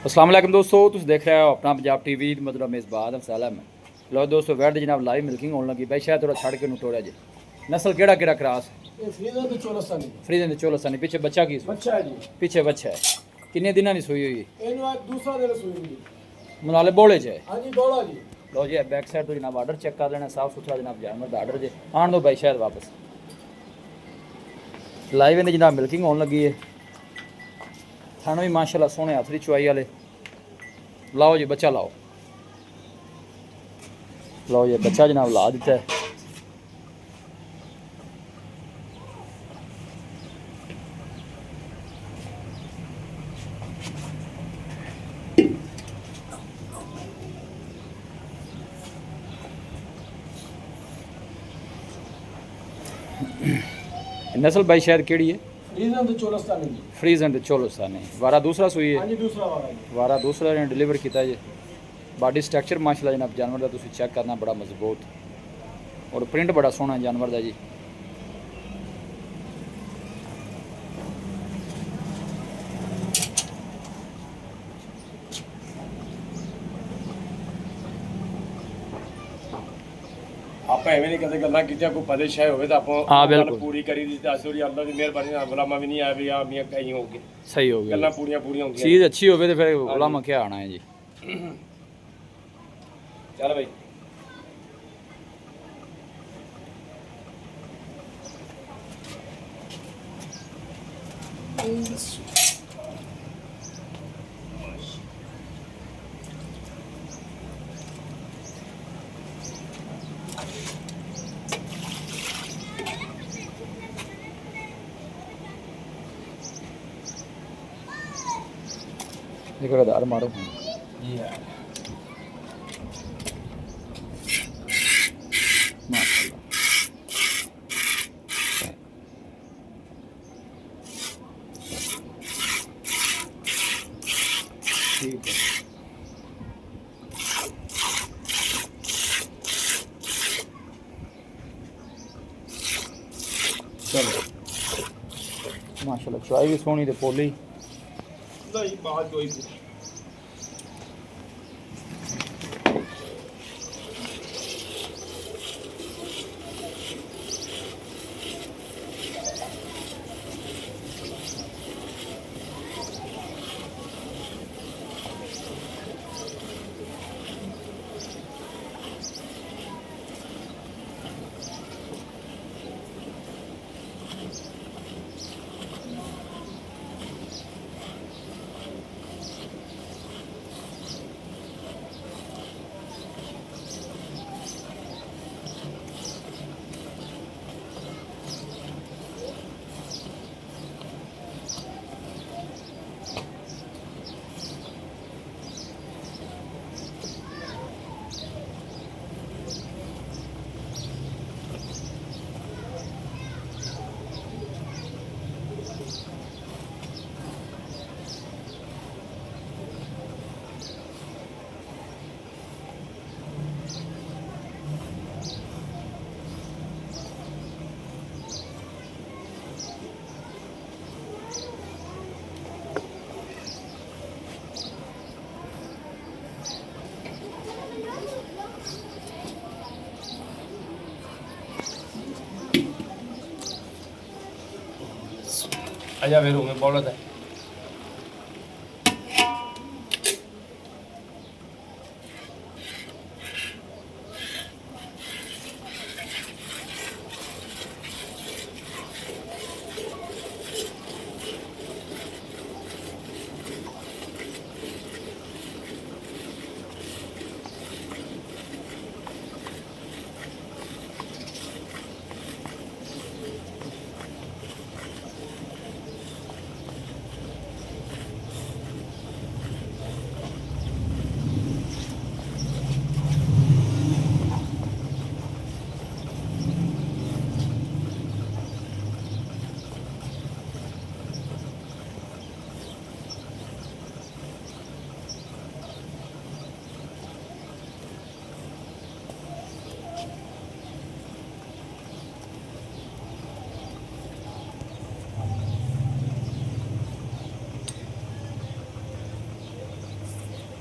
अस्सलाम वालेकुम दोस्तों, तुम देख रहे हो अपना पंजाब टीवी। मतलब मेज़बान सलाम है। लो दोस्तों, वैट जनाब लाइव मिल्किंग होने लगी। भाई शायद थोड़ा छड़ के नटोड़ा जी। नस्ल केड़ा केड़ा क्रास? फ्रीजन ते चौलस्तानी। फ्रीजन ते चौलस्तानी। पीछे बच्चा की? बच्चा है जी। पीछे बच्चा है। किन्ने दिनों की सूई हुई? इन्हों आज दूसरा दिन सूई हुई। मनाले बोले च है। हां जी बोला जी। लो जी बैक साइड तो जनाब आर्डर चेक कर लेना, साफ सुथरा जनाब जानवर का आर्डर जे। आन दो भाई शायद वापस लाइव इन्हें जनाब मिल्किंग होने लगी है। थाना भी माशाल्लाह सोहने हथ दी चुआई वाले। लाओ जी बच्चा लाओ। लो ये बच्चा जनाब ला दिता है। नस्ल भाई शायद केड़ी है? फ्रीजन ते चौलस्तानी जी। फ्रीजन ते चौलस्तानी। वारा दूसरा सूई है? हां जी दूसरा वाला जी। वारा दूसरा ने डिलीवर किया जी। बॉडी स्ट्रक्चर माशाल्लाह जनाब जानवर का तुम चेक करना, बड़ा मजबूत और प्रिंट बड़ा सोहना जानवर का जी। आप एवं नहीं कदे गल्लां कीतियां, कोई परेशानी होवे तो हाँ, आप बिल्कुल। पूरी करी दी। अस थोड़ी अल्लाह की मेहरबानी नाल गुलामा भी नहीं आए भी आ मियां कहीं हो गए। सही हो गया। गल्लां पूरियां पूरियां होंदियां। चीज़ अच्छी होवे तो फिर गुलामा क्या आना है जी। चल भाई देखो आधार मारो। माशाल्लाह ठीक है। चलो माशाल्लाह चुआई भी सोहनी ते पोली। नहीं बात कोई आजा फिर हमें बोला था।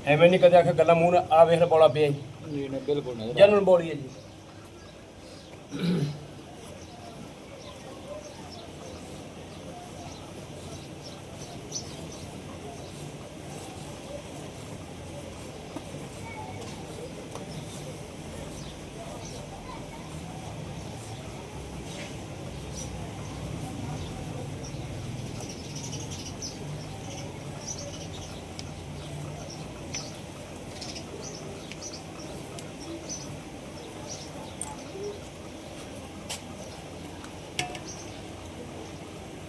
ਐਵੇਂ ਨਹੀਂ ਕਦੇ ਆਖੇ ਗੱਲਾਂ ਮੂੰਹ ਆ ਵੇਖ ਬੋਲਾ ਪਿਆ ਜੀ ਨਹੀਂ ਨਹੀਂ ਬਿਲਕੁਲ ਨਹੀਂ ਜਨਰਲ ਬੋਲੀ ਹੈ ਜੀ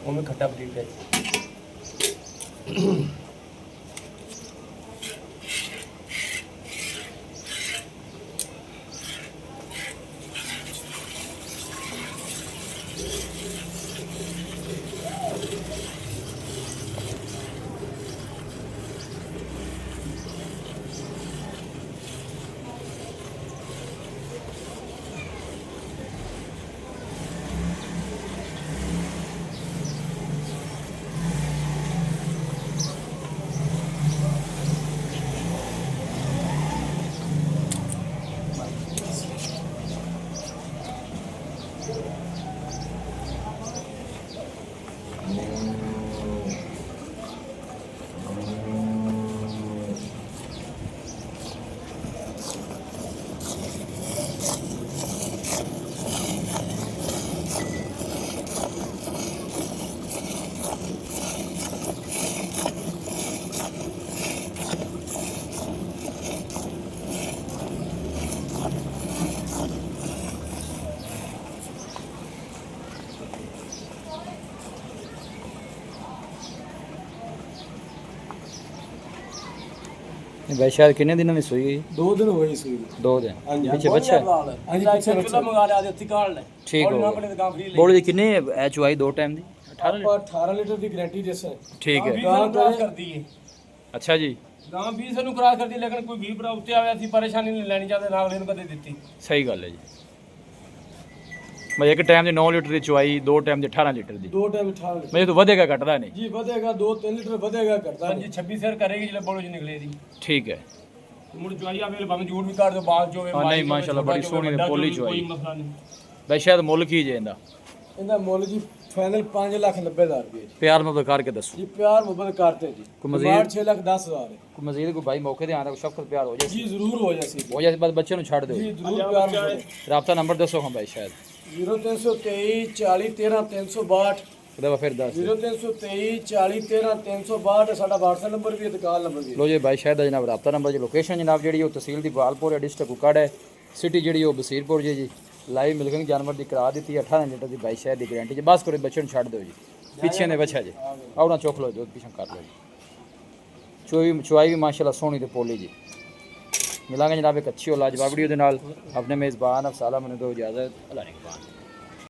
ਉਹਨੇ ਖੱਟਾ ਬਰੀਕ ਹੈ भाई शायद कितने दिनों में सुई है? 2 दिन हुए सुई 2 दिन पीछे बच्चा है हाँ जी पीछे बच्चा ਮੰਗਾ ਲਿਆ ਦਿੱਤੀ ਕਾਲ ਲੈ ठीक हो ਆਪਣੇ ਦੁਕਾਨ ਫਰੀ बोल दी कितने चुवाई 2 टाइम दी 18 ਲੀਟਰ ਦੀ ਗਾਰੰਟੀ ਜਿਸ ਹੈ ठीक है ਕਰਾਸ ਕਰਦੀ ਹੈ अच्छा जी ਗਾਂ 20 ਸਾਨੂੰ ਕਰਾਸ ਕਰਦੀ ਲੇਕਿਨ ਕੋਈ 20 ਭਰਾ ਉੱਤੇ ਆਇਆ ਸੀ ਪਰੇਸ਼ਾਨੀ ਨਹੀਂ ਲੈਣੀ ਚਾਹਦੇ ਨਾ ਅਗਲੇ ਨੂੰ ਕਦੇ ਦਿੱਤੀ सही गल है जी मैं एक टाइम दी 9 लीटर की चुवाई 2 टाइम दी 18 लीटर दी 2 ਟਾਈਮ 18 ਲੀਟਰ मैं तो ਵਧੇਗਾ ਘਟਦਾ नहीं ਜੀ ਵਧੇਗਾ 2-3 ਲੀਟਰ ਵਧੇਗਾ ਕਰਦਾ ਹਾਂਜੀ 26 ਸਿਰ ਕਰੇਗੀ ਜਿਹੜੇ ਬੋਲੋ ਜੀ ਨਿਕਲੇ ਦੀ ठीक है ਮੁੜ ਚੁਆਈ ਆਵੇ ਭਾਵੇਂ ਜੂੜ ਵੀ ਕੱਢ ਦੋ ਬਾਅਦ ਜੋ ਹੋਵੇ ਹਾਂ ਨਹੀਂ ਮਾਸ਼ਾਅੱਲਾ ਬੜੀ ਸੋਹਣੀ ਤੇ ਪੋਲੀ ਚੁਆਈ ਕੋਈ ਮਸਲਾ ਨਹੀਂ ਬਈ ਸ਼ਾਇਦ ਮੁੱਲ ਕੀ ਜੇ ਇਹਦਾ ਇਹਦਾ ਮੁੱਲ ਜੀ ਫਾਈਨਲ 5,90,000 ਰੁਪਏ ਜੀ ਪਿਆਰ ਮੁਹੱਬਤ ਕਰਕੇ ਦੱਸੋ ਜੀ ਪਿਆਰ ਮੁਹੱਬਤ ਕਰਤੇ ਜੀ ਕੋਈ ਮਜ਼ੀਦ 6,10,000 ਹੈ ਕੋਈ ਮਜ਼ੀਦ ਕੋਈ ਭਾਈ ਮੌਕੇ ਤੇ ਆਂਦਾ ਕੋਈ ਸ਼ਫਕਤ ਪਿਆਰ ਹੋ ਜਾਏ ਜੀ ਜ਼ਰੂਰ ਹੋ ਜਾਸੀ ਹੋ ਜਾਏ ਬਸ ਬੱਚੇ ਨੂੰ ਛੱਡ ਦਿਓ ਜੀ ਜ਼ਰੂਰ ਪਿਆਰ ਮੁਹੱਬਤ ਰਾਬਤਾ ਨੰਬਰ ਦੱਸੋ ਹਾਂ ਭਾਈ ਸ਼ਾਇਦ 0323 40 13 362 ਉਹਦਾ ਫਿਰ ਦੱਸ 0323 40 13 362 ਸਾਡਾ WhatsApp ਨੰਬਰ ਵੀ ਹੈ ਦੁਕਾਨ ਨੰਬਰ ਵੀ ਲੋ ਜੀ ਭਾਈ ਸ਼ਾਇਦ ਦਾ ਜਨਾਬ ਰਾਬਤਾ ਨੰਬਰ ਜੀ ਲੋਕੇਸ਼ਨ ਜਨਾਬ ਜਿਹੜੀ ਉਹ ਤਹਿਸੀਲ ਦੀ ਬਾਲਪੁਰ ਹੈ ਡਿਸਟ੍ਰਿਕਟ ਕੁਕੜ ਹੈ ਸਿਟੀ ਜਿਹੜੀ ਉਹ ਬਸੀਰਪੁਰ ਜੀ ਲਾਈਵ ਮਿਲਕਿੰਗ ਜਾਨਵਰ ਦੀ ਕਰਾ ਦਿੱਤੀ 18 ਲੀਟਰ ਦੀ ਭਾਈ ਸ਼ਾਇਦ ਦੀ ਗਾਰੰਟੀ ਜੀ ਬਸ ਕਰੋ ਬੱਚੇ ਨੂੰ ਛੱਡ ਦਿਓ ਜੀ ਪਿੱਛੇ ਨੇ ਬੱਚਾ ਜੀ ਆਉਣਾ ਚੁੱਕ ਲਓ ਜੋ ਪਿੱਛੇ ਕਰ ਲਓ ਜੀ ਚੁਆਈ ਵੀ ਮਾਸ਼ਾਅੱਲਾ ਸੋਹਣੀ ਤੇ ਪੋਲੀ ਜੀ ਮਿਲਾਂਗੇ ਜਨਾਬ ਇੱਕ ਅੱਛੀ ਔਰ ਲਾਜਵਾਬ ਵੀਡੀਓ ਦੇ ਨਾਲ ਆਪਣੇ ਮੇਜ਼ਬਾਨ ਅਫਸਾਲਾ ਮੈਨੂੰ ਦਿਓ ਇਜਾਜ਼ਤ ਅੱਲਾ ਨਿਗਹਬਾਨ।